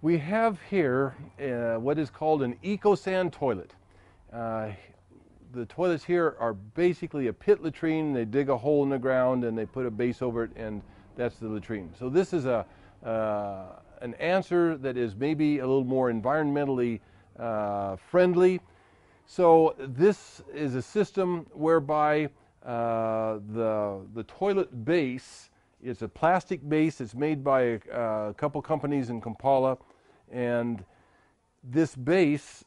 We have here what is called an eco-sand toilet. The toilets here are basically a pit latrine. They dig a hole in the ground and they put a base over it, and that's the latrine. So this is an answer that is maybe a little more environmentally friendly. So this is a system whereby the toilet base is a plastic base. It's made by a couple companies in Kampala, and this base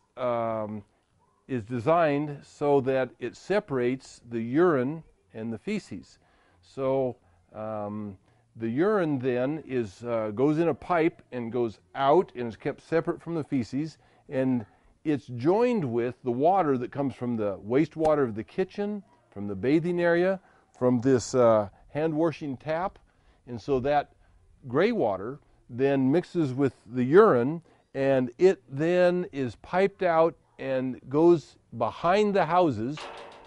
is designed so that it separates the urine and the feces. So the urine then goes in a pipe and goes out and is kept separate from the feces, and it's joined with the water that comes from the wastewater of the kitchen, from the bathing area, from this hand washing tap. And so that gray water then mixes with the urine, and it then is piped out and goes behind the houses,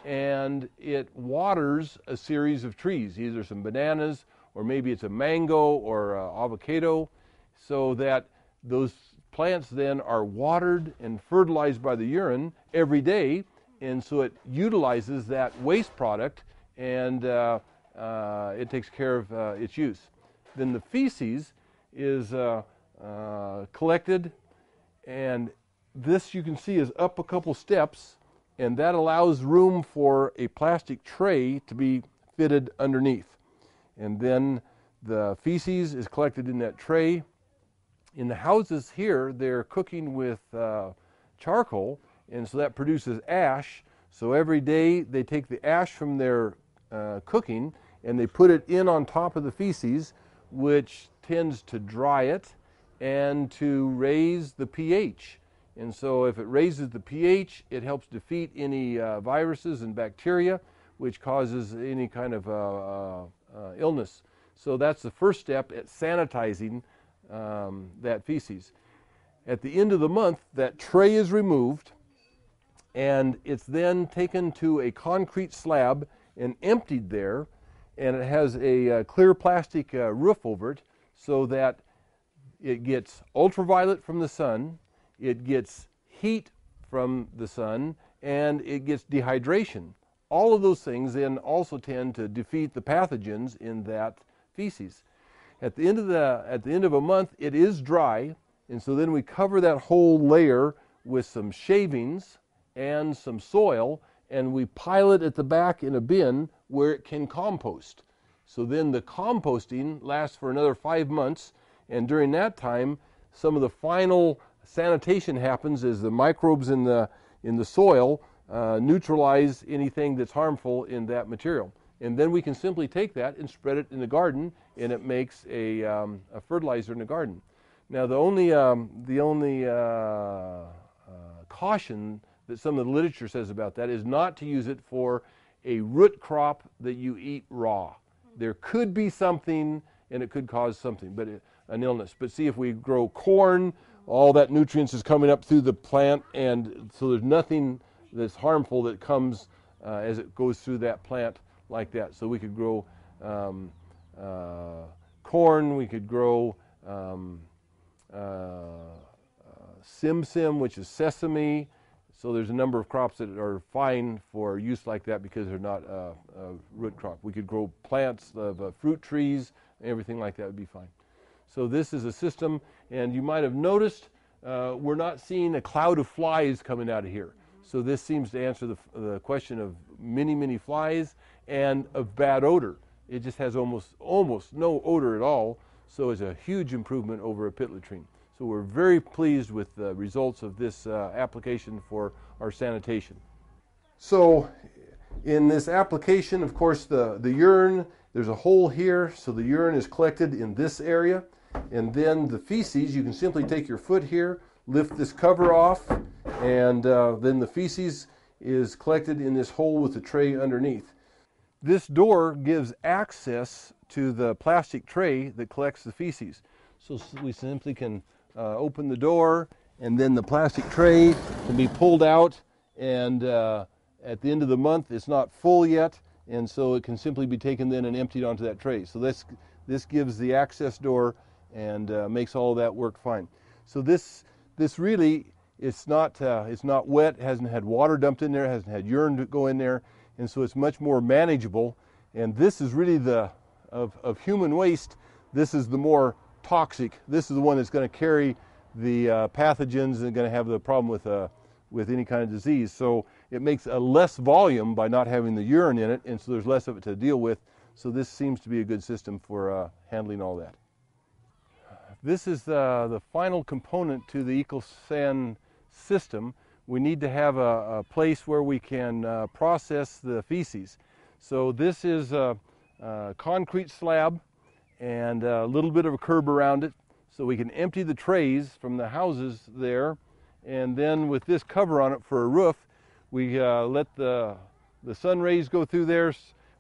and it waters a series of trees, either some bananas or maybe it's a mango or avocado, so that those plants then are watered and fertilized by the urine every day, and so it utilizes that waste product, and it takes care of its use. Then the feces is collected, and this you can see is up a couple steps, and that allows room for a plastic tray to be fitted underneath. And then the feces is collected in that tray. In the houses here, they're cooking with charcoal, and so that produces ash. So every day they take the ash from their cooking and they put it in on top of the feces, which tends to dry it and to raise the pH. And so if it raises the pH, it helps defeat any viruses and bacteria, which causes any kind of illness. So that's the first step at sanitizing that feces. At the end of the month, that tray is removed, and it's then taken to a concrete slab and emptied there, and it has a clear plastic roof over it so that it gets ultraviolet from the sun, it gets heat from the sun, and it gets dehydration. All of those things then also tend to defeat the pathogens in that feces. At the end of a month, it is dry, and so then we cover that whole layer with some shavings and some soil, and we pile it at the back in a bin where it can compost. So then the composting lasts for another 5 months, and during that time, some of the final sanitation happens as the microbes in the soil neutralize anything that's harmful in that material. And then we can simply take that and spread it in the garden, and it makes a fertilizer in the garden. Now, the only caution that some of the literature says about that is not to use it for a root crop that you eat raw. There could be something, and it could cause something, but an illness. But see, if we grow corn, all that nutrients is coming up through the plant, and so there's nothing that's harmful that comes as it goes through that plant like that. So we could grow corn, we could grow simsim, which is sesame. So there's a number of crops that are fine for use like that because they're not a root crop. We could grow plants of fruit trees, everything like that would be fine. So this is a system, and you might have noticed we're not seeing a cloud of flies coming out of here. So this seems to answer the question of many flies and of bad odor. It just has almost no odor at all, so it's a huge improvement over a pit latrine. So we're very pleased with the results of this application for our sanitation. So in this application, of course, the urine, there's a hole here, so the urine is collected in this area. And then the feces, you can simply take your foot here, lift this cover off, and then the feces is collected in this hole with the tray underneath. This door gives access to the plastic tray that collects the feces. So we simply can open the door, and then the plastic tray can be pulled out, and at the end of the month it's not full yet, and so it can simply be taken then and emptied onto that tray. So this gives the access door and makes all of that work fine. So this really, it's not wet, hasn't had water dumped in there, hasn't had urine to go in there, and so it's much more manageable. And this is really of human waste, this is the more toxic. This is the one that's going to carry the pathogens and going to have the problem with any kind of disease. So it makes a less volume by not having the urine in it, and so there's less of it to deal with. So this seems to be a good system for handling all that. This is the final component to the eco-sand system. We need to have a place where we can process the feces. So this is a concrete slab and a little bit of a curb around it, so we can empty the trays from the houses there, and then with this cover on it for a roof, we let the sun rays go through there,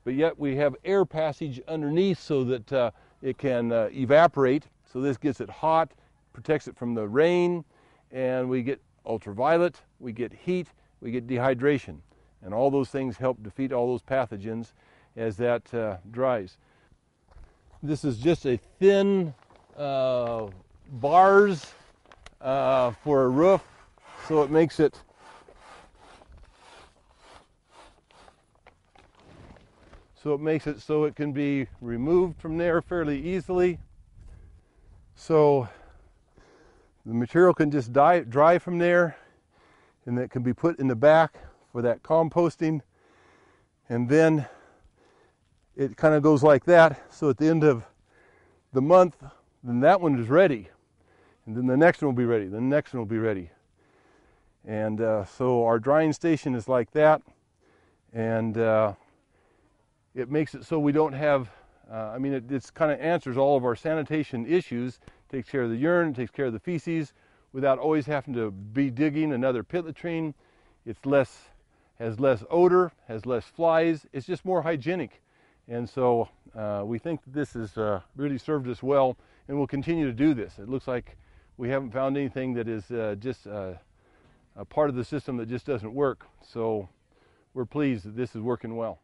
but yet we have air passage underneath so that it can evaporate. So this gets it hot, protects it from the rain, and we get ultraviolet, we get heat, we get dehydration. And all those things help defeat all those pathogens as that dries. This is just a thin bars for a roof, so it makes it so it can be removed from there fairly easily. So the material can just dry from there, and that can be put in the back for that composting, and then it kind of goes like that. So at the end of the month, then that one is ready, and then the next one will be ready, the next one will be ready. And so our drying station is like that, and it makes it so we don't have, it kind of answers all of our sanitation issues, takes care of the urine, takes care of the feces, without always having to be digging another pit latrine. It's has less odor, has less flies, it's just more hygienic. And so we think this has really served us well, and we'll continue to do this. It looks like we haven't found anything that is just a part of the system that just doesn't work. So we're pleased that this is working well.